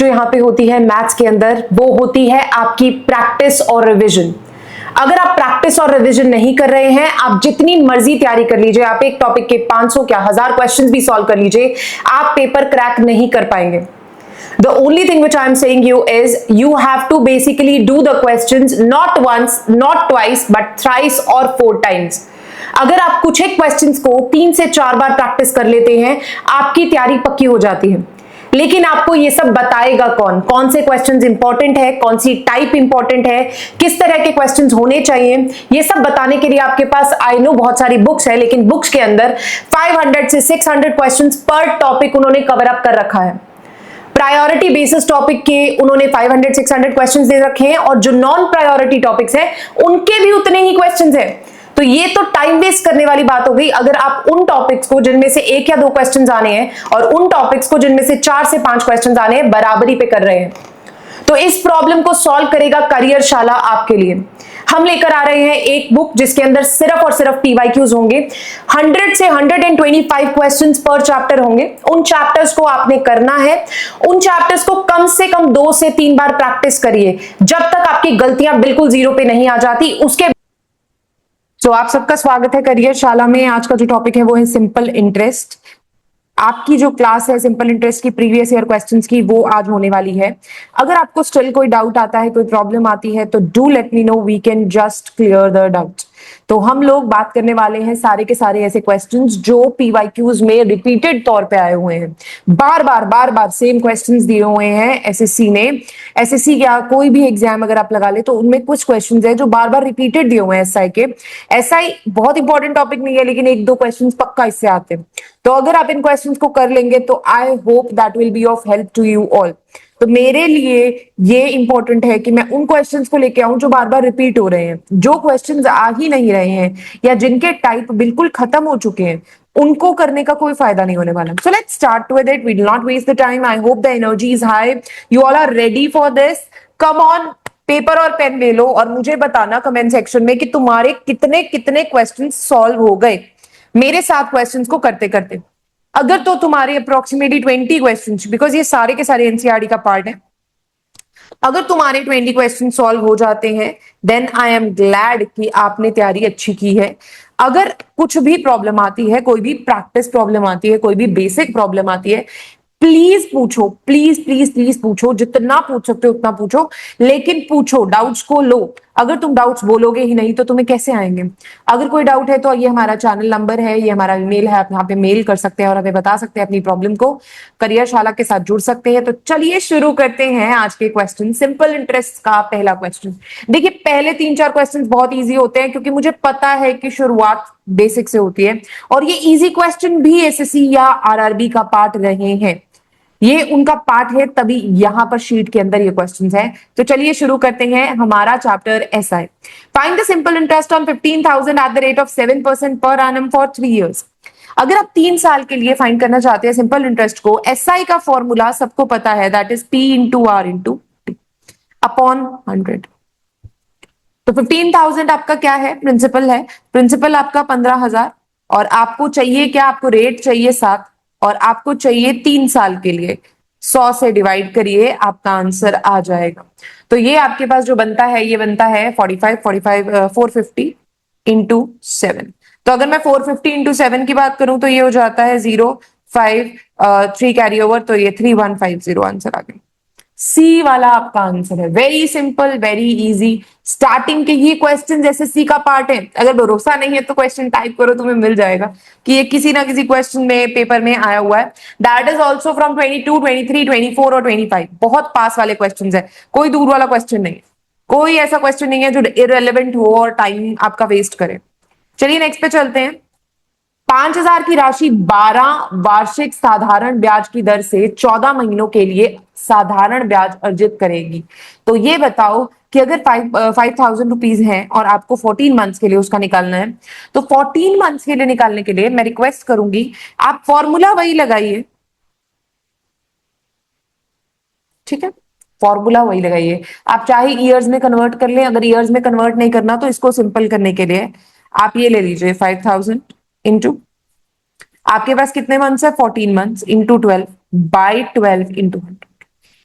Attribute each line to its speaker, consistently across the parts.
Speaker 1: जो यहाँ पे होती है मैथ्स के अंदर, वो होती है आपकी प्रैक्टिस और रिवीजन। अगर आप प्रैक्टिस और रिवीजन नहीं कर रहे हैं, आप जितनी मर्जी तैयारी कर लीजिए, आप एक टॉपिक के 500 क्या 1000 क्वेश्चंस भी सॉल्व कर लीजिए, आप पेपर क्रैक नहीं कर पाएंगे। The only thing which I am saying you is you have to basically do the questions not once, not twice, but thrice or 4 times. अगर आप कुछ एक क्वेश्चंस को 3 से 4 बार प्रैक्टिस कर लेते हैं, आपकी तैयारी पक्की हो जाती है। लेकिन आपको ये सब बताएगा कौन, कौन से क्वेश्चंस इंपॉर्टेंट है, कौन सी टाइप इंपॉर्टेंट है, किस तरह के क्वेश्चंस होने चाहिए, ये सब बताने के लिए आपके पास आई नो बहुत सारी बुक्स है, लेकिन बुक्स के अंदर 500 से 600 क्वेश्चंस पर टॉपिक उन्होंने कवर अप कर रखा है। प्रायोरिटी बेसिस टॉपिक के उन्होंने 500-600 क्वेश्चंस दे रखे हैं, और जो नॉन प्रायोरिटी टॉपिक्स हैं उनके भी उतने ही क्वेश्चंस हैं। तो ये तो टाइम वेस्ट करने वाली बात हो गई अगर आप उन टॉपिक्स को जिनमें से 1 या 2 क्वेश्चंस आने हैं और उन टॉपिक्स को जिनमें से 4 से 5 क्वेश्चंस आने हैं बराबरी पे कर रहे हैं। तो इस प्रॉब्लम को सॉल्व करेगा करियरशाला आपके लिए। हम लेकर आ रहे हैं एक बुक जिसके अंदर सिर्फ और सिर्फ पीवाईक्यूज होंगे। 100 से 125 क्वेश्चंस पर चैप्टर होंगे। उन चैप्टर्स को आपने करना है, उन चैप्टर्स को कम से कम 2 से 3 बार प्रैक्टिस करिए जब तक आपकी गलतियां बिल्कुल जीरो पे नहीं आ जाती। उसके तो आप सबका स्वागत है करियरशाला में। आज का जो टॉपिक है वो है सिंपल इंटरेस्ट। आपकी जो क्लास है सिंपल इंटरेस्ट की प्रीवियस ईयर क्वेश्चंस की, वो आज होने वाली है। अगर आपको स्टिल कोई डाउट आता है, कोई प्रॉब्लम आती है, तो do let me know, we can just clear the doubt. तो हम लोग बात करने वाले हैं सारे के सारे ऐसे क्वेश्चंस जो पीवाईक्यूज में रिपीटेड तौर पे आए हुए हैं, बार बार सेम क्वेश्चंस दिए हुए हैं एसएससी ने। एसएससी या कोई भी एग्जाम अगर आप लगा ले तो उनमें कुछ क्वेश्चंस है जो बार बार रिपीटेड दिए हुए हैं एसआई के। एसआई बहुत इंपॉर्टेंट टॉपिक नहीं है, लेकिन 1-2 क्वेश्चंस पक्का इससे आते हैं। तो अगर आप इन क्वेश्चंस को कर लेंगे तो I hope that will be of help to you all. तो मेरे लिए ये इंपॉर्टेंट है कि मैं उन क्वेश्चंस को लेके आऊं जो बार बार रिपीट हो रहे हैं, जो क्वेश्चंस आ ही नहीं रहे हैं या जिनके टाइप बिल्कुल खत्म हो चुके हैं, उनको करने का कोई फायदा नहीं होने वाला। So let's start with it, we will not waste the time. I hope the energy is high, you all are ready for this. Come on, paper और पेन ले लो और मुझे बताना कमेंट सेक्शन में कि तुम्हारे कितने कितने क्वेश्चन सॉल्व हो गए मेरे साथ क्वेश्चंस को करते करते। अगर तो तुम्हारे अप्रोक्सीमेटली 20 क्वेश्चंस, बिकॉज ये सारे के सारे एनसीईआरटी का पार्ट है, अगर तुम्हारे 20 क्वेश्चन सॉल्व हो जाते हैं देन आई एम ग्लैड कि आपने तैयारी अच्छी की है। अगर कुछ भी प्रॉब्लम आती है, कोई भी प्रैक्टिस प्रॉब्लम आती है, कोई भी बेसिक प्रॉब्लम आती है, प्लीज पूछो, प्लीज प्लीज प्लीज पूछो, जितना पूछ सकते हो उतना पूछो, लेकिन पूछो, डाउट्स को लो। अगर तुम डाउट्स बोलोगे ही नहीं तो तुम्हें कैसे आएंगे? अगर कोई डाउट है तो ये हमारा चैनल नंबर है, ये हमारा ईमेल है, आप यहाँ पे मेल कर सकते हैं और हमें बता सकते हैं अपनी प्रॉब्लम को, करियरशाला के साथ जुड़ सकते हैं। तो चलिए शुरू करते हैं आज के क्वेश्चन। सिंपल इंटरेस्ट का पहला क्वेश्चन। देखिए, पहले 3-4 क्वेश्चन बहुत ईजी होते हैं क्योंकि मुझे पता है कि शुरुआत बेसिक से होती है और ये इजी क्वेश्चन भी एसएससी या आरआरबी का पार्ट रहे हैं, ये उनका पार्ट है, तभी यहां पर शीट के अंदर ये क्वेश्चंस हैं। तो चलिए शुरू करते हैं हमारा chapter SI. Find the simple interest on 15,000 at the rate of 7% per annum for 3 years. अगर आप 3 साल के लिए फाइंड करना चाहते हैं सिंपल इंटरेस्ट को, एसआई का फॉर्मूला सबको पता है, that is P into R into T upon 100। तो 15,000 आपका क्या है? प्रिंसिपल है। प्रिंसिपल आपका 15,000 और आपको चाहिए क्या? आपको रेट चाहिए 7 और आपको चाहिए 3 साल के लिए। 100 से डिवाइड करिए, आपका आंसर आ जाएगा। तो ये आपके पास जो बनता है, ये बनता है 450 इंटू 7। तो अगर मैं 450 इंटू 7 की बात करूं तो ये हो जाता है 0, 5, 3 कैरी ओवर, तो ये 3150 आंसर आ गया। सी वाला आपका आंसर है। Very simple, very easy. Starting के ये क्वेश्चन एसएससी का पार्ट है। अगर भरोसा नहीं है तो क्वेश्चन टाइप करो, तुम्हें मिल जाएगा कि ये किसी ना किसी क्वेश्चन में पेपर में आया हुआ है। दैट इज ऑल्सो फ्रॉम 22, 23, 24 और 25। बहुत पास वाले क्वेश्चन है, कोई दूर वाला क्वेश्चन नहीं है, कोई ऐसा क्वेश्चन नहीं है जो इररिलेवेंट हो और टाइम आपका वेस्ट करे। चलिए नेक्स्ट पे चलते हैं। 5,000 की राशि 12 वार्षिक साधारण ब्याज की दर से 14 महीनों के लिए साधारण ब्याज अर्जित करेगी। तो ये बताओ कि अगर 5,000 रुपीज है और आपको 14 मंथ्स के लिए उसका निकालना है, तो 14 मंथ्स के लिए निकालने के लिए मैं रिक्वेस्ट करूंगी आप फॉर्मूला वही लगाइए, ठीक है? फॉर्मूला वही लगाइए। आप चाहे ईयर्स में कन्वर्ट कर लें, अगर ईयर्स में कन्वर्ट नहीं करना तो इसको सिंपल करने के लिए आप ये ले लीजिए 5,000 इंटू, आपके पास कितने मंथ्स है? 14 मंथ्स, इंटू 12 बाई 12 इंटू 100।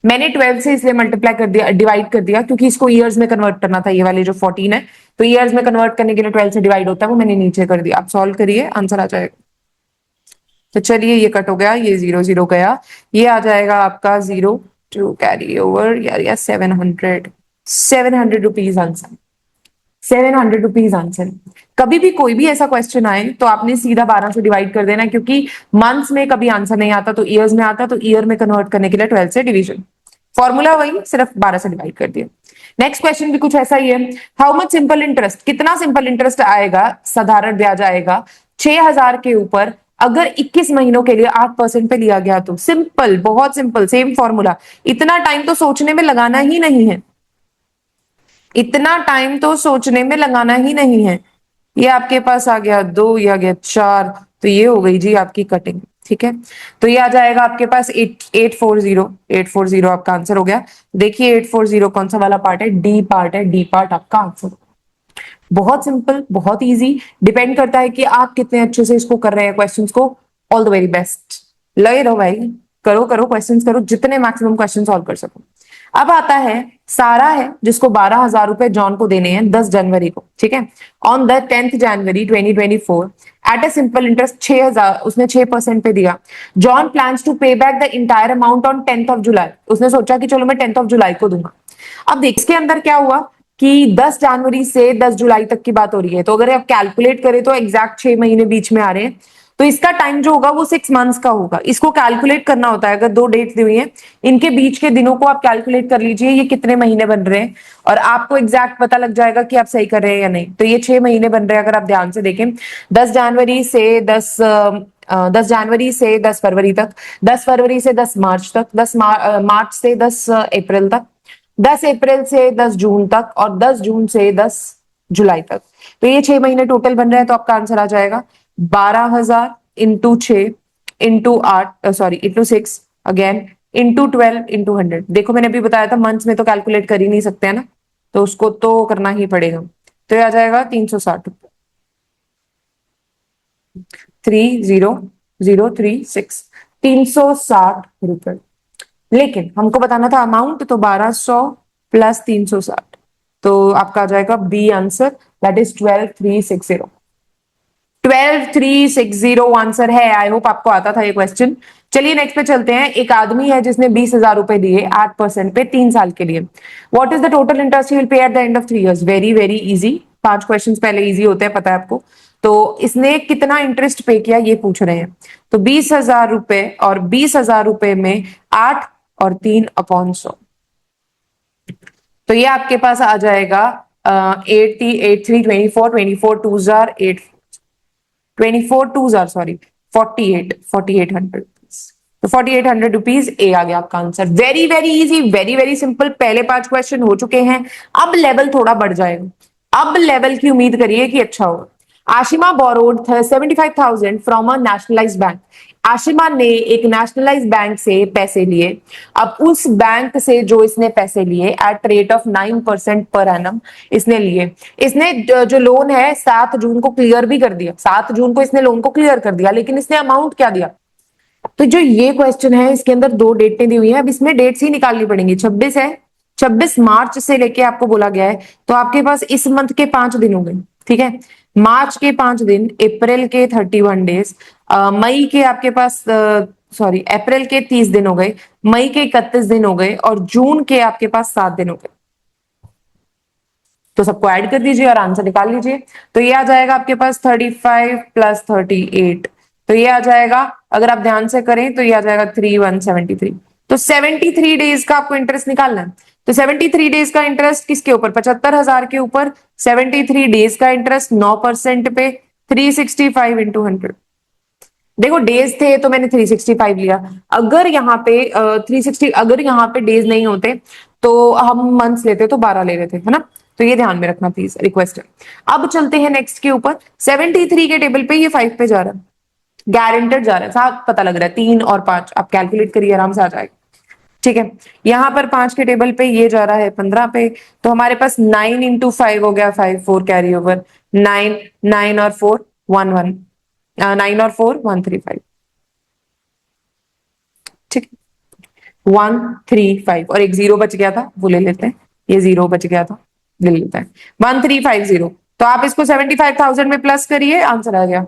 Speaker 1: मैंने 12 से इसलिए मल्टीप्लाई कर दिया, डिवाइड कर दिया, क्योंकि इसको ईयर्स में कन्वर्ट करना था। ये वाले जो 14 है, तो ईयर्स में कन्वर्ट करने के लिए 12 से डिवाइड होता है, वो मैंने नीचे कर दिया। आप सॉल्व करिए, आंसर आ जाएगा। तो चलिए, ये कट हो गया, ये 0 0 गया, ये आ जाएगा आपका 0 टू कैरी ओवर यार 700 रुपीज आंसर। 700 rupees answer. कभी भी कोई भी ऐसा क्वेश्चन आए तो आपने सीधा 12 से डिवाइड कर देना, क्योंकि मंथ्स में कभी आंसर नहीं आता तो ईयर्स में आता, तो ईयर में कन्वर्ट करने के लिए 12 से डिवीजन, फॉर्मूला वही, सिर्फ 12 से डिवाइड कर दिया। नेक्स्ट क्वेश्चन भी कुछ ऐसा ही है। हाउ मच सिंपल इंटरेस्ट, कितना सिंपल इंटरेस्ट आएगा, साधारण ब्याज आएगा 6000 के ऊपर अगर 21 महीनों के लिए 8% पे लिया गया तो। सिंपल, बहुत सिंपल, सेम फॉर्मूला। इतना टाइम तो सोचने में लगाना ही नहीं है, इतना टाइम तो सोचने में लगाना ही नहीं है। ये आपके पास आ गया 2, ये आ गया 4, तो ये हो गई जी आपकी कटिंग। ठीक है, तो ये आ जाएगा आपके पास 840 आपका आंसर हो गया। देखिए 840 कौन सा वाला पार्ट है, डी पार्ट है, डी पार्ट आपका आंसर। बहुत सिंपल, बहुत इजी, डिपेंड करता है कि आप कितने अच्छे से इसको कर रहे हैं क्वेश्चंस को। ऑल द वेरी बेस्ट, लगे रहो भाई, करो करो क्वेश्चंस करो, जितने मैक्सिमम क्वेश्चन सॉल्व कर सको। अब आता है सारा है, जिसको 12,000 रुपए जॉन को देने हैं 10 जनवरी को। ठीक है, on the 10th January 2024 at a simple interest 6,000, उसने 6% पे दिया। John plans to pay back the entire amount on 10th of July. उसने सोचा कि चलो मैं 10th ऑफ जुलाई को दूंगा। अब देख, इसके अंदर क्या हुआ कि 10 जनवरी से 10 जुलाई तक की बात हो रही है, तो अगर आप कैलकुलेट करें तो एग्जैक्ट 6 महीने बीच में आ रहे हैं, तो इसका टाइम जो होगा वो 6 मंथ्स का होगा। इसको कैलकुलेट करना होता है, अगर 2 डेट्स दी हुई हैं, इनके बीच के दिनों को आप कैलकुलेट कर लीजिए, ये कितने महीने बन रहे हैं, और आपको एग्जैक्ट पता लग जाएगा कि आप सही कर रहे हैं या नहीं। तो ये 6 महीने बन रहे हैं अगर आप ध्यान से देखें। 10 जनवरी से 10 जनवरी से 10 फरवरी तक, 10 फरवरी से 10 मार्च तक, 10 मार्च से 10 अप्रैल तक, 10 अप्रैल से 10 जून तक, और 10 जून से 10 जुलाई तक। तो ये 6 महीने टोटल बन रहे हैं, तो आपका आंसर आ जाएगा 12,000 into 6 into 8, sorry into 6 again, into 12 into 100। देखो मैंने अभी बताया था मंथ्स में तो कैलकुलेट कर ही नहीं सकते हैं ना, तो उसको तो करना ही पड़ेगा। तो ये आ जाएगा 360 रुपये, 30036, 360 रुपये। लेकिन हमको बताना था अमाउंट, तो 1200 प्लस 360, तो आपका आ जाएगा B answer, that is 12360। 12360 answer है। आई होप आपको आता था ये क्वेश्चन। चलिए नेक्स्ट पे चलते हैं। एक आदमी है जिसने 20,000 रुपए दिए 8% पे 3 साल के लिए। What is the total interest he will pay at the end of 3 years. Very very easy, 5 question पहले इजी होते हैं, पता है आपको। तो इसने कितना इंटरेस्ट पे किया ये पूछ रहे हैं। तो 20,000 रुपए और 20,000 रुपए में 8 और 3/100, तो ये आपके पास आ जाएगा 8 सॉरी 4800। तो 4800 रुपीज ए आ गया आपका answer. Very very easy, very very simple. पहले 5 क्वेश्चन हो चुके हैं, अब लेवल थोड़ा बढ़ जाएगा। अब लेवल की उम्मीद करिए कि अच्छा होगा। Ashima borrowed 75,000 from a nationalised bank. Ashima ने एक नेशनलाइज्ड बैंक से पैसे लिए। अब उस बैंक से जो इसने पैसे लिए at rate of 9% per annum इसने लिए। इसने जो लोन है 7 जून को क्लियर भी कर दिया, 7 जून को इसने लोन को क्लियर कर दिया, लेकिन इसने अमाउंट क्या दिया। तो जो ये क्वेश्चन है इसके अंदर 2 डेटें दी हुई है, अब इसमें डेट्स ही निकालनी पड़ेंगी। 26 है, 26 मार्च से लेके आपको बोला गया है, तो आपके पास इस मंथ के 5 दिन हो गए। ठीक है, मार्च के 5 दिन, अप्रैल के 31 डेज, मई के आपके पास सॉरी अप्रैल के 30 दिन हो गए, मई के 31 दिन हो गए, और जून के आपके पास 7 दिन हो गए। तो सबको ऐड कर दीजिए और आंसर निकाल लीजिए। तो ये आ जाएगा आपके पास 35 प्लस 38, तो ये आ जाएगा, अगर आप ध्यान से करें तो ये आ जाएगा 3173। तो 73 डेज का आपको इंटरेस्ट निकालना है। तो 73 डेज का इंटरेस्ट किसके ऊपर, 75,000 के ऊपर। 73 डेज का इंटरेस्ट 9% पे 365 इंटू 100। देखो डेज थे तो मैंने 365 लिया। अगर यहाँ पे 360, अगर यहाँ पे डेज नहीं होते तो हम मंथ्स लेते, तो 12 ले रहे थे, है ना। तो ये ध्यान में रखना प्लीज, रिक्वेस्ट है। अब चलते हैं नेक्स्ट के ऊपर। 73 के टेबल पे ये 5 पे जा रहा है, गारंटेड जा रहा है, साफ पता लग रहा है। 3 और 5 आप कैलकुलेट करिए, आराम से आ जाएगा। ठीक है, यहां पर 5 के टेबल पे ये जा रहा है 15 पे, तो हमारे पास 9 इंटू 5 हो गया 5, 4 कैरी ओवर, 9, 9 और 4 1 1, 9 और 4 135। ठीक है, 135 और एक जीरो बच गया था, वो ले लेते हैं, ये जीरो बच गया था, ले लेते हैं 1350। तो आप इसको 75,000 में प्लस करिए, आंसर आ गया।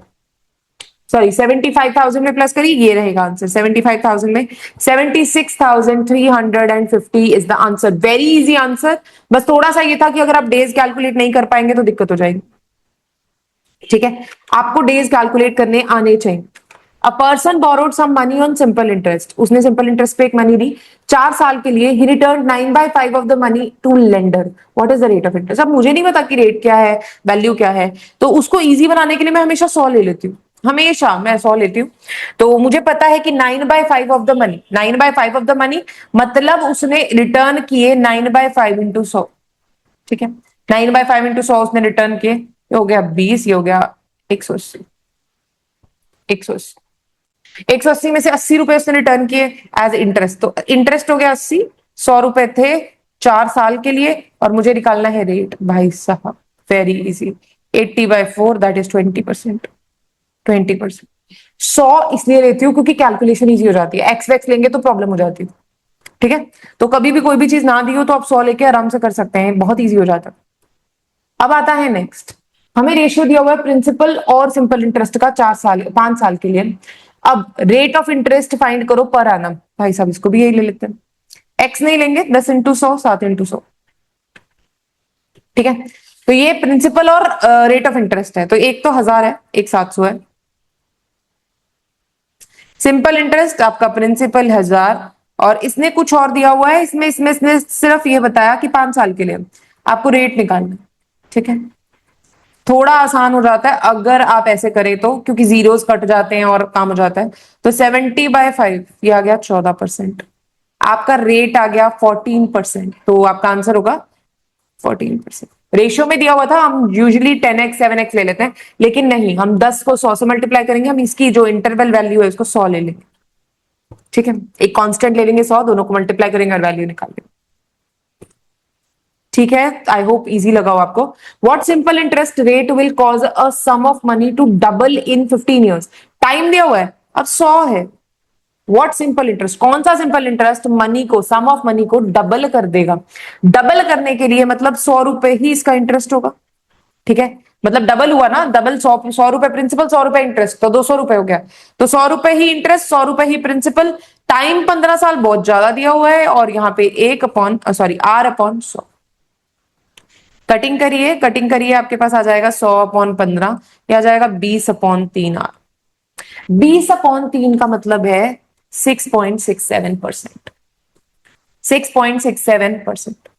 Speaker 1: सॉरी 75,000 में प्लस करिए, ये रहेगा आंसर 75,000 में 76,350 is the answer. Very easy answer. बस थोड़ा सा ये था कि अगर आप डेज कैलकुलेट नहीं कर पाएंगे तो दिक्कत हो जाएगी। ठीक है, आपको डेज कैलकुलेट करने आने चाहिए। A person borrowed some money on simple interest, उसने सिंपल इंटरेस्ट पे एक मनी दी 4 साल के लिए। He return 9/5 of the money to lender. What is the rate of interest? अब मुझे नहीं पता कि रेट क्या है, वैल्यू क्या है, तो उसको इजी बनाने के लिए मैं हमेशा 100 ले लेती हूँ, हमेशा मैं 100 लेती हूँ। तो मुझे पता है कि 9/5 of the money, 9/5 of the money मतलब उसने रिटर्न किए 9/5 इंटू 100। ठीक है, 9/5 इंटू 100 उसने रिटर्न किए, ये हो गया 20, ये हो गया 180। 180 में से 80 रुपए उसने रिटर्न किए एज इंटरेस्ट, तो इंटरेस्ट हो गया 80, 100 रुपए थे 4 साल के लिए, और मुझे निकालना है रेट। भाई साहब वेरी इजी, 80/4 दैट इज 20%। 20%। 100 इसलिए लेती हूँ क्योंकि कैलकुलेशन इजी हो जाती है, एक्स वैक्स लेंगे तो प्रॉब्लम हो जाती है। ठीक है, तो कभी भी कोई भी चीज ना दी हो तो आप 100 लेके आराम से कर सकते हैं, बहुत इजी हो जाता है। अब आता है नेक्स्ट, हमें रेशियो दिया हुआ है प्रिंसिपल और सिंपल इंटरेस्ट का 5 साल के लिए। अब रेट ऑफ इंटरेस्ट फाइंड करो पर एनम। भाई साहब इसको भी यही ले लेते हैं, एक्स नहीं लेंगे, 10 इंटू 100, 7 इंटू 100। ठीक है, तो ये प्रिंसिपल और रेट ऑफ इंटरेस्ट है, तो एक तो 1000 है, एक 700 है। सिंपल इंटरेस्ट आपका प्रिंसिपल 1000, और इसने कुछ और दिया हुआ है, इसमें इसने सिर्फ ये बताया कि 5 साल के लिए आपको रेट निकालना। ठीक है, थोड़ा आसान हो जाता है अगर आप ऐसे करें तो, क्योंकि जीरोस कट जाते हैं और काम हो जाता है। तो 70/5 ये आ गया 14%, आपका रेट आ गया 14%, तो आपका आंसर होगा 14%। रेशियो में दिया हुआ था, हम यूजुअली 10x 7x ले लेते हैं, लेकिन नहीं, हम 10 को 100 से मल्टीप्लाई करेंगे, हम इसकी जो इंटरवल वैल्यू है उसको 100 ले लेंगे। ठीक है, एक कांस्टेंट ले लेंगे 100, दोनों को मल्टीप्लाई करेंगे और वैल्यू निकाल लेंगे। ठीक है, आई होप इजी लगा हो आपको। What simple interest rate will cause a sum of money to double in 15 years? Time दिया हुआ है, अब 100 है। व्हाट सिंपल इंटरेस्ट, कौन सा सिंपल इंटरेस्ट मनी को, सम ऑफ मनी को डबल कर देगा? डबल करने के लिए मतलब 100 रुपए ही इसका इंटरेस्ट होगा। ठीक है, मतलब डबल हुआ ना, डबल 100 रुपए प्रिंसिपल, 100 रुपए इंटरेस्ट, तो 200 रुपए हो गया। तो 100 रुपए ही इंटरेस्ट, 100 रुपए ही प्रिंसिपल। टाइम 15 साल बहुत ज्यादा दिया हुआ है, और यहाँ पे R/100। कटिंग करिए, कटिंग करिए, आपके पास आ जाएगा 100/15, या जाएगा 20/3R। 20/3 का मतलब है 6.67%। 6.67%।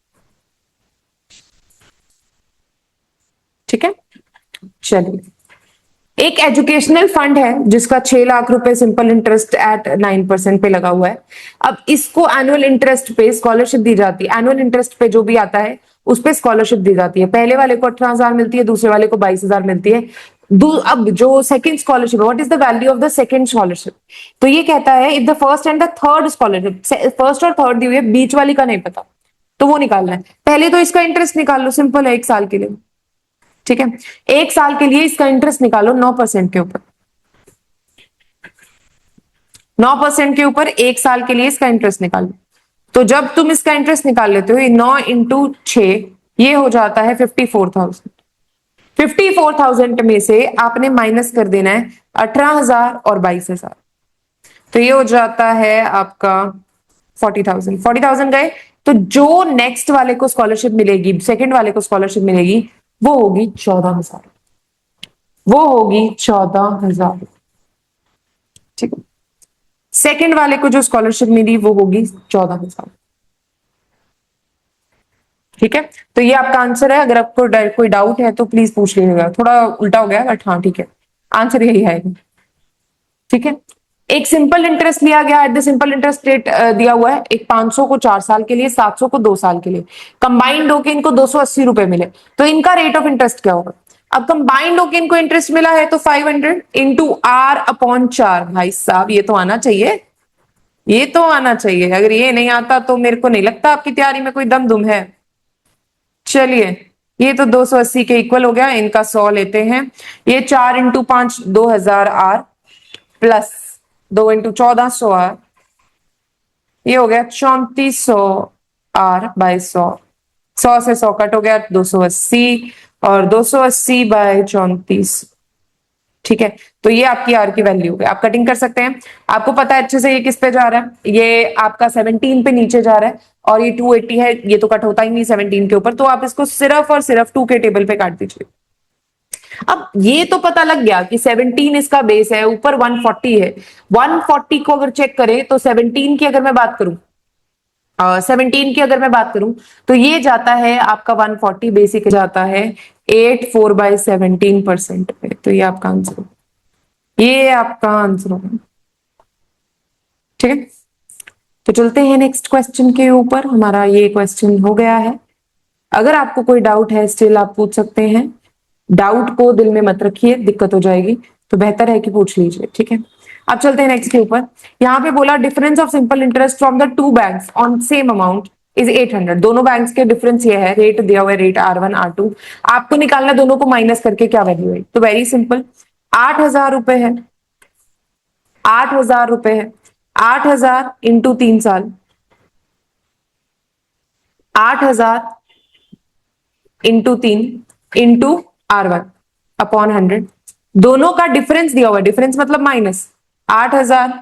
Speaker 1: ठीक है, चलिए, एक एजुकेशनल फंड है जिसका 6 लाख रुपए सिंपल इंटरेस्ट एट 9% पे लगा हुआ है। अब इसको एनुअल इंटरेस्ट पे स्कॉलरशिप दी जाती है, एनुअल इंटरेस्ट पे जो भी आता है उस पे स्कॉलरशिप दी जाती है। पहले वाले को 18,000 मिलती है, दूसरे वाले को 22,000 मिलती है। अब जो second scholarship, what is the value of the second scholarship? तो ये कहता है if the first and the third scholarship, first और थर्ड दी हुई है, बीच वाली का नहीं पता, तो वो निकालना है। पहले तो इसका इंटरेस्ट निकाल लो, सिंपल है, 1 साल के लिए। ठीक है, 1 साल के लिए इसका इंटरेस्ट निकालो 9% के ऊपर, 9% के ऊपर 1 साल के लिए इसका इंटरेस्ट निकालो। तो जब तुम इसका इंटरेस्ट निकाल लेते हो, 9 x 6, ये हो जाता है 54,000। 54,000 में से आपने माइनस कर देना है 18,000 और 22,000, तो ये हो जाता है आपका 40,000। 40,000 गए, तो जो नेक्स्ट वाले को स्कॉलरशिप मिलेगी, सेकंड वाले को स्कॉलरशिप मिलेगी, वो होगी 14,000। वो होगी 14,000। ठीक है, सेकंड वाले को जो स्कॉलरशिप मिली वो होगी 14,000। ठीक है, तो ये आपका आंसर है। अगर आपको कोई डाउट है तो प्लीज पूछ लीजिएगा, थोड़ा उल्टा हो गया बट हाँ ठीक है, आंसर यही आएगा। ठीक है, एक सिंपल इंटरेस्ट लिया गया, at the simple interest rate दिया हुआ है, एक 500 को 4 साल के लिए, 700 को 2 साल के लिए, कंबाइंड होके इनको 280 रुपए मिले, तो इनका रेट ऑफ इंटरेस्ट क्या होगा? अब कंबाइंड होके इनको इंटरेस्ट मिला है तो 500 इंटू R/4। भाई साहब ये तो आना चाहिए, ये तो आना चाहिए, अगर ये नहीं आता तो मेरे को नहीं लगता आपकी तैयारी में कोई दम दुम है। चलिए, ये तो 280 के इक्वल हो गया, इनका 100 लेते हैं। ये 4 x 5 2000 R, plus 2 x 1400 R, ये हो गया 3400 R/100, 100 से 100 कट हो गया 280, और 280 बाय 34, ठीक है। तो ये आपकी आर की वैल्यू है, आप कटिंग कर सकते हैं। आपको पता है अच्छे से ये किस पे जा रहा है, ये आपका 17 पे नीचे जा रहा है, और ये 280 है, ये तो कट होता ही नहीं 17 के ऊपर, तो आप इसको सिर्फ और सिर्फ 2 के टेबल पे काट दीजिए। अब ये तो पता लग गया कि 17 इसका बेस है, ऊपर 140 है। 140 को अगर चेक करें तो 17 की अगर मैं बात करूं, 17 की अगर मैं बात करूं, तो ये जाता है आपका 140 बेसिक जाता है 84/17% पे। तो ये आपका आंसर, ये आपका आंसर होगा, ठीक है। तो चलते हैं नेक्स्ट क्वेश्चन के ऊपर, हमारा ये क्वेश्चन हो गया है। अगर आपको कोई डाउट है स्टिल आप पूछ सकते हैं, डाउट को दिल में मत रखिए, दिक्कत हो जाएगी, तो बेहतर है कि पूछ लीजिए, ठीक है। अब चलते हैं नेक्स्ट के ऊपर। यहाँ पे बोला difference of simple interest from the two banks on same amount is 800। दोनों बैंक्स के डिफरेंस ये है, रेट दिया हुआ है, रेट R1 R2, आपको निकालना दोनों को माइनस करके क्या वैल्यू है। तो वेरी सिंपल, 8,000 रुपए है, 8,000 रुपए है, 8,000 इंटू 3 साल, 8,000 इंटू 3 इंटू R1 अपॉन 100। दोनों का डिफरेंस दिया हुआ है, डिफरेंस मतलब minus, 8,000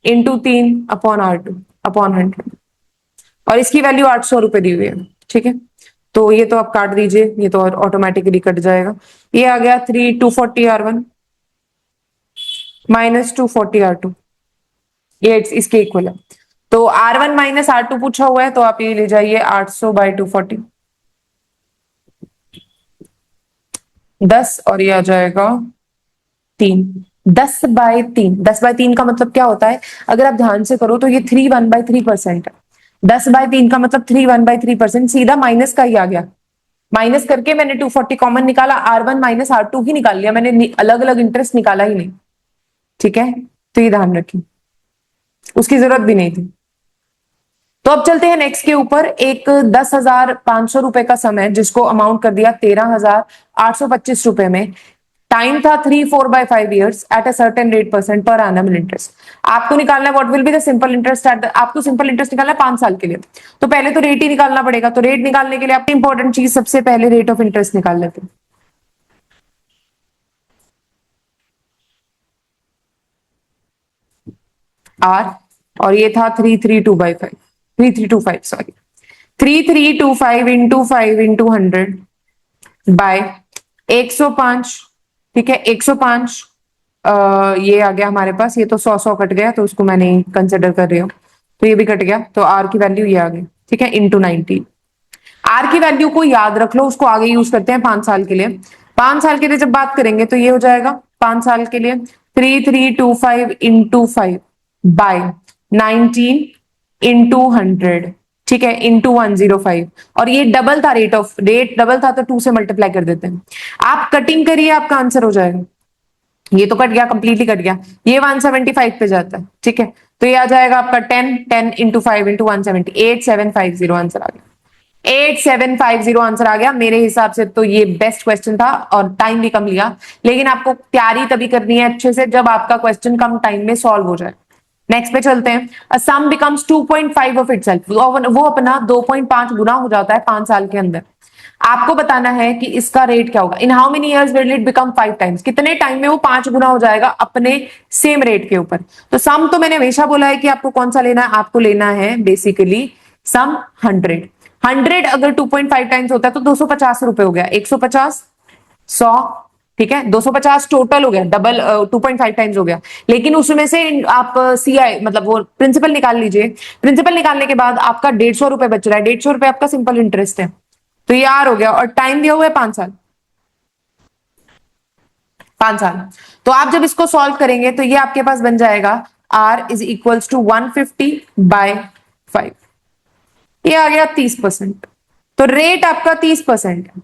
Speaker 1: into 3 upon R2 upon 100, और इसकी वैल्यू 800 रुपए दी हुई है, ठीक है। तो ये तो आप काट दीजिए, ये तो ऑटोमेटिकली कट जाएगा। ये आ गया 240 R1 माइनस 240 R2, ये इसके इक्वल है। तो R1 माइनस R2 पूछा हुआ है, तो आप ये ले जाइए 800/240, 10, और ये आ जाएगा 3, 10/3। 10/3 का मतलब क्या होता है, अगर आप ध्यान से करो तो ये 3 1/3% है। 10/3 का मतलब 3 1/3%, सीधा माइनस का ही आ गया। माइनस करके मैंने 240 कॉमन निकाला, R1 माइनस R2 ही निकाल लिया मैंने, अलग अलग इंटरेस्ट निकाला ही नहीं, ठीक है। तो ये ध्यान रखिए, उसकी जरूरत भी नहीं थी। तो अब चलते हैं नेक्स्ट के ऊपर। एक 10,500 रुपए का समय जिसको अमाउंट कर दिया 13,825 रुपए में, टाइम था 3/4/5 years eight a certain rate percent per annum interest. आपको निकालना है what will be the simple interest eight आपको सिंपल इंटरेस्ट निकालना है 5 साल के लिए। तो पहले तो रेट ही निकालना पड़ेगा। तो रेट निकालने के लिए आपकी इंपॉर्टेंट चीज, सबसे पहले रेट ऑफ इंटरेस्ट निकाल लेते हैं। आर, और ये था 3325, 3325 सॉरी, 3325 इंटू 5 इंटू 100 बाय 105, ठीक है। 105 ये आ गया हमारे पास, ये तो 100 कट गया, तो उसको मैं नहीं कंसिडर कर रही हूँ, तो ये भी कट गया। तो आर की वैल्यू ये आ गई, ठीक है, इंटू 90। आर की वैल्यू को याद रख लो, उसको आगे यूज करते हैं 5 साल के लिए। 5 साल के लिए जब बात करेंगे तो ये हो जाएगा 5 साल के लिए 3325 इंटू 5 बाय 19 इंटू 100, ठीक है, इंटू 105। और ये डबल था, रेट डबल था, तो 2 से मल्टीप्लाई कर देते हैं। आप कटिंग करिए, आपका आंसर हो जाएगा। ये तो कट गया, कंप्लीटली कट गया, ये 175 पे जाता है, ठीक है। तो ये आ जाएगा आपका 10 इंटू 5 इंटू 170, 8750 आंसर आ गया। 8750 आंसर आ गया। मेरे हिसाब से तो ये बेस्ट क्वेश्चन था, और टाइम भी कम लिया। लेकिन आपको तैयारी तभी करनी है अच्छे से जब आपका क्वेश्चन कम टाइम में सॉल्व हो जाए। नेक्स्ट पे चलते हैं। अ सम बिकम्स 2.5 ऑफ इटसेल्फ, वो अपना 2.5 गुना हो जाता है 5 साल के अंदर। आपको बताना है कि इसका रेट क्या होगा। In how many years will it become 5 times, कितने टाइम में वो 5 गुना हो जाएगा अपने सेम रेट के ऊपर। तो सम तो मैंने हमेशा बोला है कि आपको कौन सा लेना है, आपको लेना है बेसिकली सम 100। 100 अगर 2.5 टाइम्स होता है तो 250 रुपए हो गया, 150, 100, ठीक है, 250 टोटल हो गया, डबल 2.5 टाइम्स हो गया। लेकिन उसमें से आप सीआई मतलब वो प्रिंसिपल निकाल लीजिए। प्रिंसिपल निकालने के बाद आपका 150 रुपए बच रहा है, 150 रुपए आपका सिंपल इंटरेस्ट है। तो ये आर हो गया, और टाइम दिया हुआ है 5 साल, 5 साल। तो आप जब इसको सॉल्व करेंगे तो ये आपके पास बन जाएगा आर इज इक्वल्स टू 150/5, ये आ गया 30%। तो रेट आपका 30% है,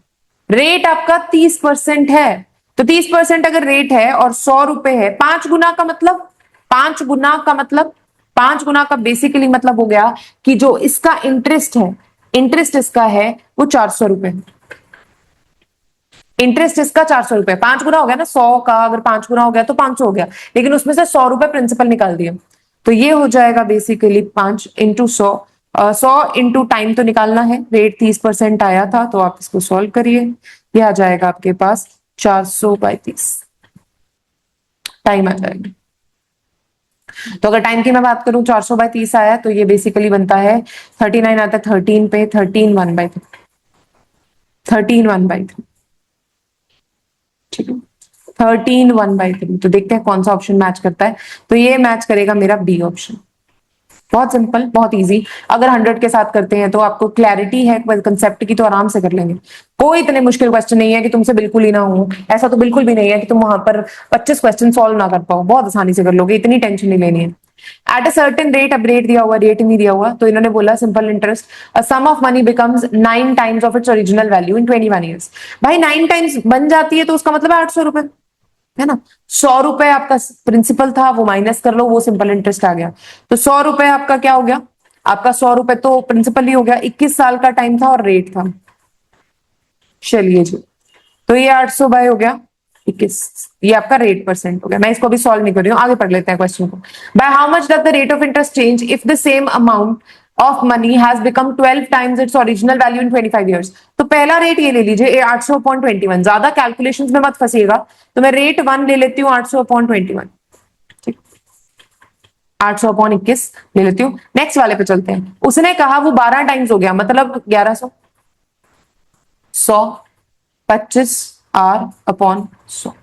Speaker 1: रेट आपका 30% है। तो 30% अगर रेट है और 100 रुपए है, 5 गुना का मतलब, 5 गुना का मतलब, 5 गुना का बेसिकली मतलब हो गया कि जो इसका इंटरेस्ट है, इंटरेस्ट इसका है वो 400 रुपए, इंटरेस्ट इसका 400 रुपए। 5 गुना हो गया ना 100 का, अगर 5 गुना हो गया तो 500 हो गया, लेकिन उसमें से 100 रुपए प्रिंसिपल निकाल दिए। तो ये हो जाएगा बेसिकली 5 × 100। 100 × टाइम तो निकालना है, रेट 30% आया था, तो आप इसको सॉल्व करिए। ये आ जाएगा आपके पास 400/30 टाइम आ जाएगा। तो अगर टाइम की मैं बात करूं 400/30 आया, तो ये बेसिकली बनता है 39 आता है 13 पे, 13 1/3 ठीक है, 13 1/3। तो देखते हैं कौन सा ऑप्शन मैच करता है। तो ये मैच करेगा मेरा बी ऑप्शन। बहुत सिंपल, बहुत इजी। अगर 100 के साथ करते हैं तो आपको क्लैरिटी है कंसेप्ट की, तो आराम से कर लेंगे। कोई इतने मुश्किल क्वेश्चन नहीं है कि तुमसे बिल्कुल ही ना हो, ऐसा तो बिल्कुल भी नहीं है कि तुम वहां पर 25 क्वेश्चन सॉल्व ना कर पाओ, बहुत आसानी से कर लोगे, इतनी टेंशन नहीं लेनी है। एट अ सर्टेन रेट, अब रेट दिया हुआ, रेट नहीं दिया हुआ, तो इन्होंने बोला simple interest, a sum of money becomes 9 times of its original value in 21 years. भाई 9 टाइम्स बन जाती है तो उसका मतलब 800 रुपए, है ना। 100 रुपए आपका प्रिंसिपल था, वो माइनस कर लो, वो सिंपल इंटरेस्ट आ गया। तो 100 रुपए आपका क्या हो गया, आपका 100 रुपए तो प्रिंसिपल ही हो गया, 21 साल का टाइम था और रेट था। चलिए जी, तो ये 800 बाय हो गया 21, ये आपका रेट परसेंट हो गया। मैं इसको भी सॉल्व नहीं कर रही हूँ, आगे पढ़ लेते हैं क्वेश्चन को। By how much does the rate of interest change if the same amount of money has become 12 times it's original value in 25 years. तो पहला रेट ये ले लीजिए 800/21, ज्यादा कैलकुलेशंस में मत फंसिएगा, तो मैं रेट 1 ले लेती हूँ 800/21, ठीक, 800/21 ले लेती हूँ। नेक्स्ट वाले पे चलते हैं। उसने कहा वो 12 टाइम्स हो गया, मतलब 1100, 100, 25 R/100,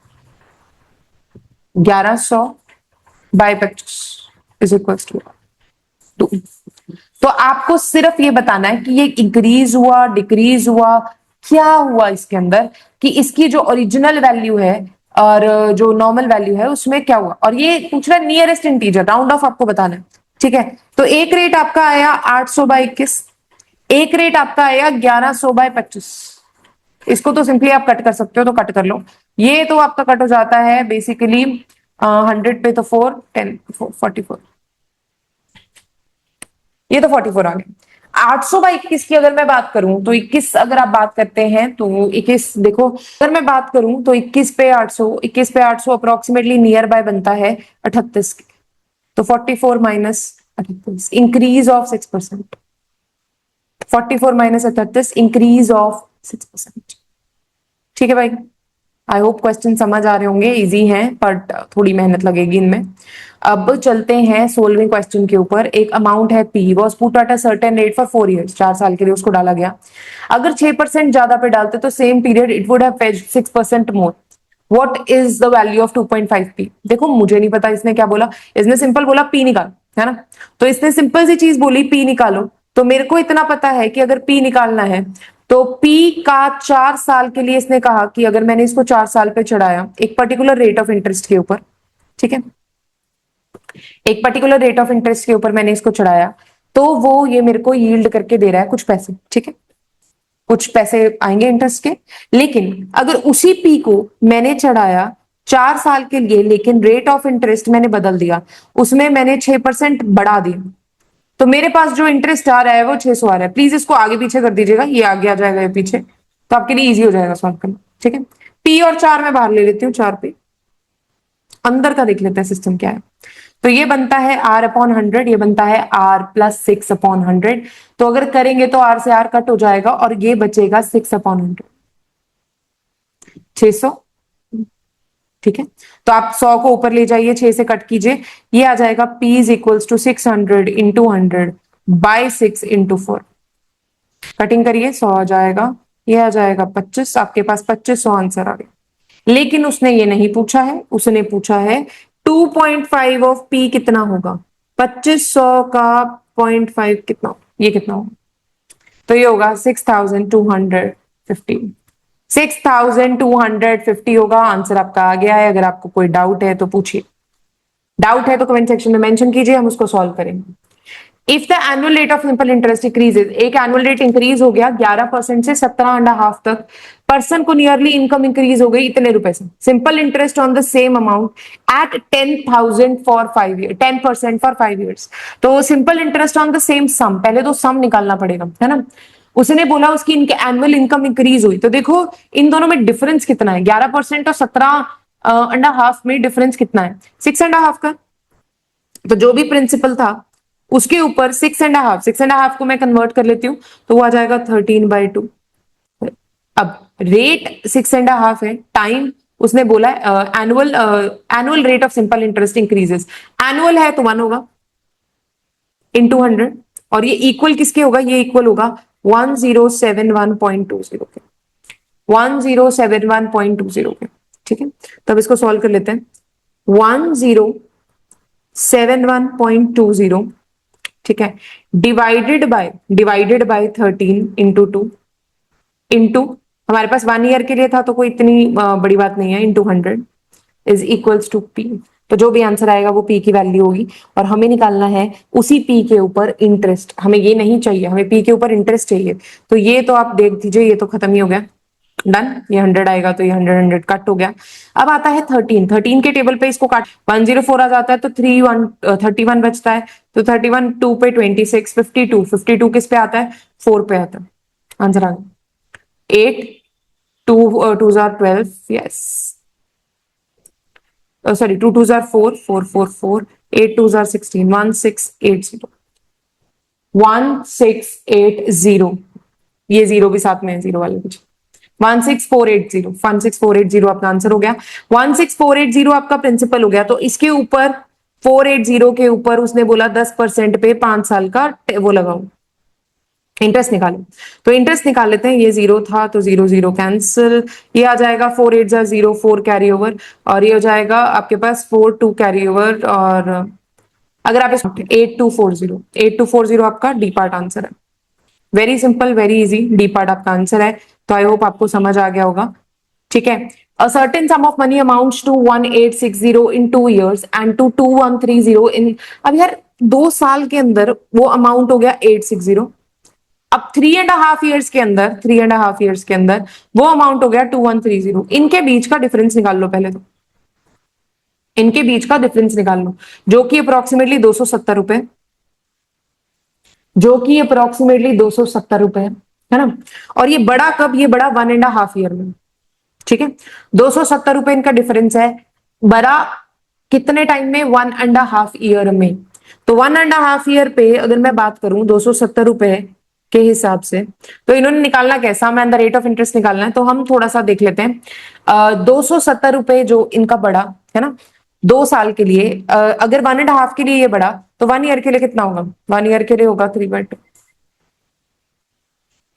Speaker 1: 1100/25 इज इक्वल टू 2। तो आपको सिर्फ ये बताना है कि ये इंक्रीज हुआ, डिक्रीज हुआ, क्या हुआ इसके अंदर, कि इसकी जो ओरिजिनल वैल्यू है और जो नॉर्मल वैल्यू है उसमें क्या हुआ। और ये पूछ रहा है नियरेस्ट इंटीजर, राउंड ऑफ आपको बताना है, ठीक है। तो एक रेट आपका आया 800/21, एक रेट आपका आया 1100/25। इसको तो सिंपली आप कट कर सकते हो, तो कट कर लो। ये तो आपका कट हो जाता है बेसिकली 100 पे, तो 4 10 44, ये तो 44 आ गया। 800/21 की अगर मैं बात करूं तो 21, अगर आप बात करते हैं तो 21 देखो, अगर मैं बात करूं तो 21 पे 800 अप्रोक्सीमेटली नियर बाय बनता है 38 के। तो 44 minus 38, increase of 6%। 44 minus 38, increase of 6%। ठीक है भाई, आई होप क्वेश्चन समझ आ रहे होंगे, इजी हैं बट थोड़ी मेहनत लगेगी इनमें। अब चलते हैं 16वें क्वेश्चन के ऊपर। एक अमाउंट है P, was put at a certain rate for 4 years, 4 साल के लिए उसको डाला गया। अगर 6% ज्यादा पे डालते तो same period it would have fetched 6% more. What is the value of 2.5 P. देखो मुझे नहीं पता इसने क्या बोला, इसने सिंपल बोला पी निकाल, है ना। तो इसने सिंपल सी चीज बोली पी निकालो, तो मेरे को इतना पता है कि अगर पी निकालना है तो पी का 4 साल के लिए इसने कहा कि अगर मैंने इसको 4 साल पे चढ़ाया एक पर्टिकुलर रेट ऑफ इंटरेस्ट के ऊपर, ठीक है, एक पर्टिकुलर रेट ऑफ इंटरेस्ट के ऊपर मैंने इसको चढ़ाया, तो वो ये मेरे को यील्ड करके दे रहा है कुछ पैसे, ठीक है, कुछ पैसे आएंगे इंटरेस्ट के। लेकिन अगर उसी पी को मैंने चढ़ाया 4 साल के लिए, लेकिन रेट ऑफ इंटरेस्ट मैंने बदल दिया, उसमें मैंने 6% बढ़ा दिया, तो मेरे पास जो इंटरेस्ट आ रहा है वो 600 आ रहा है। प्लीज इसको आगे पीछे कर दीजिएगा, ये आगे आ जाएगा ये पीछे, तो आपके लिए इजी हो जाएगा सॉल्व करना, ठीक है। पी और 4 में बाहर ले लेती हूँ, 4 पे अंदर का देख लेते हैं सिस्टम क्या है। तो ये बनता है R/100, ये बनता है R+6/100। तो अगर करेंगे तो R से R कट हो जाएगा और ये बचेगा 6/100, 600, ठीक है। तो आप 100 को ऊपर ले जाइए, 6 से कट कीजिए, ये आ जाएगा P is equals to 600 into 100/6 × 4। Cutting करिए, 100 आ जाएगा, ये आ जाएगा 25, आपके पास 2500 आंसर आ गया। लेकिन उसने ये नहीं पूछा है, उसने पूछा है 2.5 ऑफ P कितना होगा, 2500 का 0.5 कितना, ये कितना होगा, तो ये होगा 6250, 6250 होगा। आंसर आपका आ गया है। अगर आपको कोई डाउट है तो पूछिए, डाउट है तो कमेंट सेक्शन में मेंशन कीजिए, हम उसको सॉल्व करेंगे। If the annual rate of simple interest increases, एक एनुअल रेट इंक्रीज हो गया 11% से 17.5 तक, पर्सन को नियरली इनकम इंक्रीज हो गई इतने रुपए से। Simple interest on the same amount at 10,000 for 5 year, 10% for 5 years. तो simple interest on the same sum, पहले तो सम निकालना पड़ेगा, है ना। उसने बोला उसकी एनुअल इनकम इंक्रीज हुई, तो देखो इन दोनों में डिफरेंस कितना है, 11% और 17.5 में डिफरेंस कितना है, 6.5 का। तो जो भी प्रिंसिपल था उसके ऊपर 6.5 को मैं कन्वर्ट कर लेती हूँ, तो वो आ जाएगा 13/2। अब रेट 6.5 है, टाइम उसने बोला है annual rate of simple interest increases, annual है तो 1 होगा इंटू 100, और ये इक्वल किसके होगा, ये इक्वल होगा 1071.20 के, 1071.20 के। ठीक है, तब इसको सॉल्व कर लेते हैं। 1071.20, ठीक है, डिवाइडेड बाय 13 इंटू 2 इंटू, हमारे पास 1 ईयर के लिए था तो कोई इतनी बड़ी बात नहीं है, into 100 is equals to P. तो जो भी आंसर आएगा वो पी की वैल्यू होगी, और हमें निकालना है उसी पी के ऊपर इंटरेस्ट। हमें ये नहीं चाहिए, हमें पी के ऊपर इंटरेस्ट चाहिए। तो ये तो आप देख दीजिए, ये तो खत्म ही हो गया, डन। ये 100 आएगा तो ये 100 कट हो गया। अब आता है 13 के टेबल पे इसको काट, 104 आ जाता है तो 31 बचता है, तो 31 2 पे 26, 52 किस पे आता है, 4 पे आता है। आंसर आ गया 8 2 jar 12, yes, sorry 2 2 jar 4 4 4 4, 8 2 jar 16, 1680, ये जीरो भी साथ में है, जीरो वाले कुछ, 16480 आपका आंसर हो गया। 16480 आपका प्रिंसिपल हो गया। तो इसके ऊपर 480 के ऊपर उसने बोला 10% पे 5 साल का वो लगाओ, इंटरेस्ट निकालो। तो इंटरेस्ट निकाल लेते हैं, ये जीरो था तो जीरो जीरो कैंसिल, ये आ जाएगा 4 8 0 4 कैरी ओवर, और ये हो जाएगा आपके पास 4 2 कैरी ओवर, और अगर आप 8240 आपका डी पार्ट आंसर है। Very simple, very easy, D part आपका आंसर है। तो आई होप आपको समझ आ गया होगा। ठीक है, a certain sum of money amounts to 1860 in 2 years and to 2130 in, अब यार 2 साल के अंदर वो अमाउंट हो गया 860, अब 3.5 ईयर्स के अंदर वो अमाउंट हो गया 2130। इनके बीच का डिफरेंस निकाल लो पहले, तो इनके बीच का डिफरेंस निकाल लो, जो कि अप्रोक्सीमेटली 270 रुपए, जो कि अप्रोक्सीमेटली 270 रुपए है ना। और ये बड़ा कब, ये बड़ा 1.5 ईयर में। ठीक है, 270 रुपए इनका डिफरेंस है, बड़ा कितने टाइम में, 1.5 ईयर में। तो 1.5 ईयर पे अगर मैं बात करूं 270 रुपए के हिसाब से, तो इन्होंने निकालना कैसा, हमें अंदर रेट ऑफ इंटरेस्ट निकालना है, तो हम थोड़ा सा देख लेते हैं। 270 रुपए जो इनका बड़ा है ना 2 साल के लिए, अगर 1.5 के लिए ये बड़ा, तो 1 ईयर के लिए कितना होगा, 1 ईयर के लिए होगा 3/2,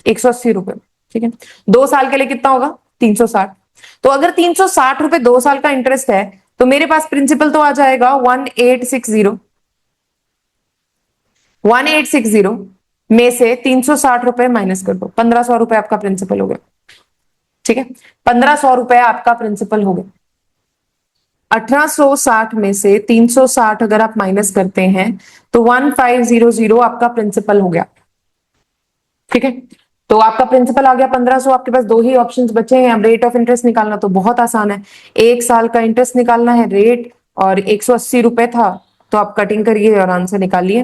Speaker 1: 180 रुपए। ठीक है, 2 साल के लिए कितना होगा, 360। तो अगर 360 रुपए 2 साल का इंटरेस्ट है, तो मेरे पास प्रिंसिपल तो आ जाएगा 1860 में से 360 रुपए माइनस कर दो, 1500 रुपए आपका प्रिंसिपल हो गया। ठीक है, 1500 रुपए आपका प्रिंसिपल हो गया। 1860 में से 360 अगर आप माइनस करते हैं तो 1500 आपका प्रिंसिपल हो गया। ठीक है, तो आपका प्रिंसिपल आ गया 1500। आपके पास दो ही ऑप्शंस बचे हैं, अब रेट ऑफ इंटरेस्ट निकालना तो बहुत आसान है, 1 साल का इंटरेस्ट निकालना है रेट, और 180 रुपए था, तो आप कटिंग करिए और आंसर निकालिए।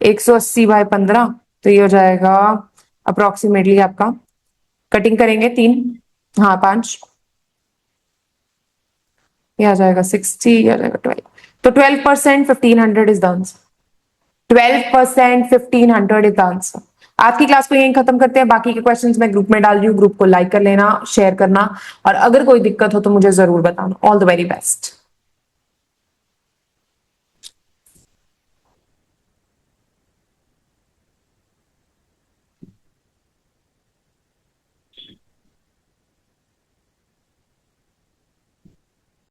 Speaker 1: 180/15, तो ये हो जाएगा अप्रोक्सीमेटली आपका, कटिंग करेंगे 3, हाँ 5, ये आ जाएगा 60, ये आ जाएगा 12, तो 12% 1500 is the answer. 12% 1500 is the answer. आज की क्लास को यहीं खत्म करते हैं, बाकी के क्वेश्चंस मैं ग्रुप में डाल रही हूँ, ग्रुप को लाइक कर लेना, शेयर करना, और अगर कोई दिक्कत हो तो मुझे जरूर बताना। All the very best.